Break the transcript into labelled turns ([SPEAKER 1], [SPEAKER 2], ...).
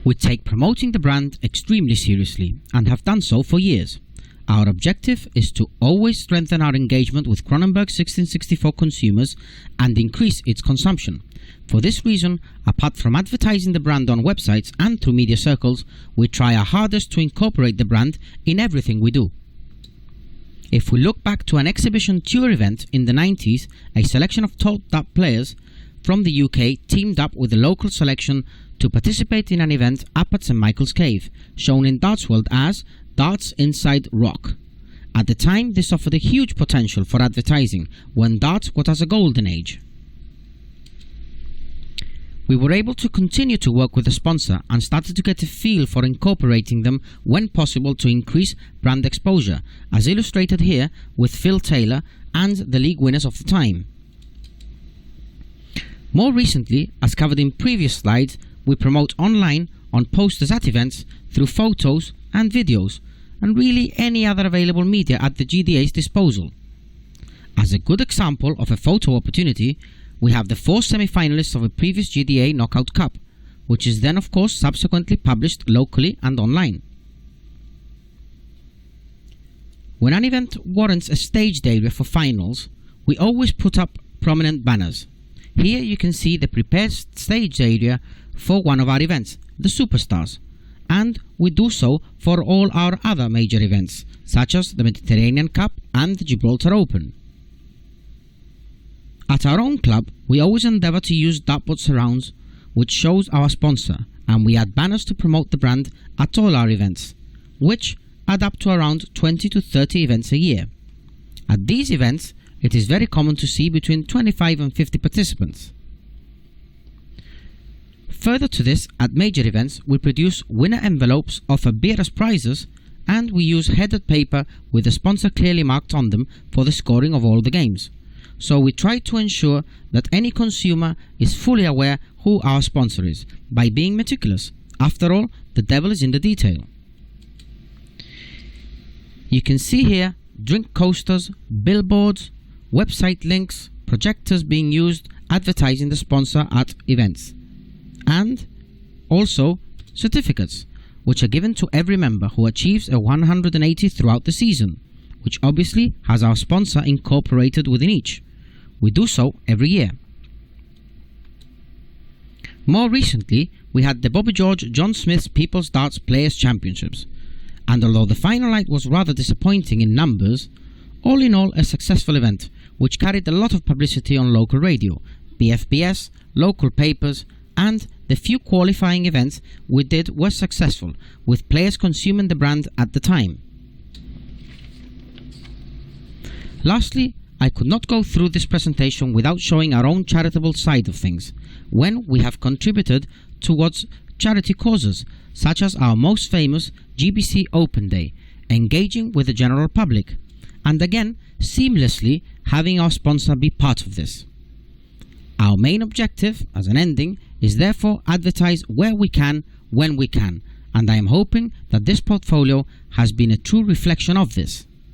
[SPEAKER 1] We take promoting the brand extremely seriously and have done so for years. Our objective is to always strengthen our engagement with Kronenbourg 1664 consumers and increase its consumption. For this reason, apart from advertising the brand on websites and through media circles, we try our hardest to incorporate the brand in everything we do. If we look back to an exhibition tour event in the 90s, a selection of top dart players from the UK teamed up with the local selection to participate in an event up at St Michael's Cave, shown in Darts World as Darts Inside Rock. At the time, this offered a huge potential for advertising when darts was at a golden age. We were able to continue to work with the sponsor and started to get a feel for incorporating them when possible to increase brand exposure, as illustrated here with Phil Taylor and the league winners of the time. More recently, as covered in previous slides, we promote online on posters at events through photos and videos, and really any other available media at the GDA's disposal. As a good example of a photo opportunity, we have the 4 semi-finalists of a previous GDA Knockout Cup, which is then of course subsequently published locally and online. When an event warrants a staged area for finals, we always put up prominent banners. Here you can see the prepared stage area for one of our events, the Superstars, and we do so for all our other major events, such as the Mediterranean Cup and the Gibraltar Open. At our own club, we always endeavour to use dartboard surrounds, which shows our sponsor, and we add banners to promote the brand at all our events, which add up to around 20 to 30 events a year. At these events, it is very common to see between 25 and 50 participants. Further to this, at major events, we produce winner envelopes, offer beer as prizes, and we use headed paper with the sponsor clearly marked on them for the scoring of all the games. So we try to ensure that any consumer is fully aware who our sponsor is, by being meticulous. After all, the devil is in the detail. You can see here drink coasters, billboards, website links, projectors being used advertising the sponsor at events, and also certificates, which are given to every member who achieves a 180 throughout the season, which obviously has our sponsor incorporated within each. We do so every year. More recently, we had the Bobby George John Smith's People's Darts Players Championships, and although the final night was rather disappointing in numbers, all in all a successful event, which carried a lot of publicity on local radio, BFBS, local papers, and the few qualifying events we did were successful, with players consuming the brand at the time. Lastly, I could not go through this presentation without showing our own charitable side of things, when we have contributed towards charity causes, such as our most famous GBC Open Day, engaging with the general public, and again, seamlessly having our sponsor be part of this. Our main objective, as an ending, is therefore advertise where we can, when we can, and I am hoping that this portfolio has been a true reflection of this.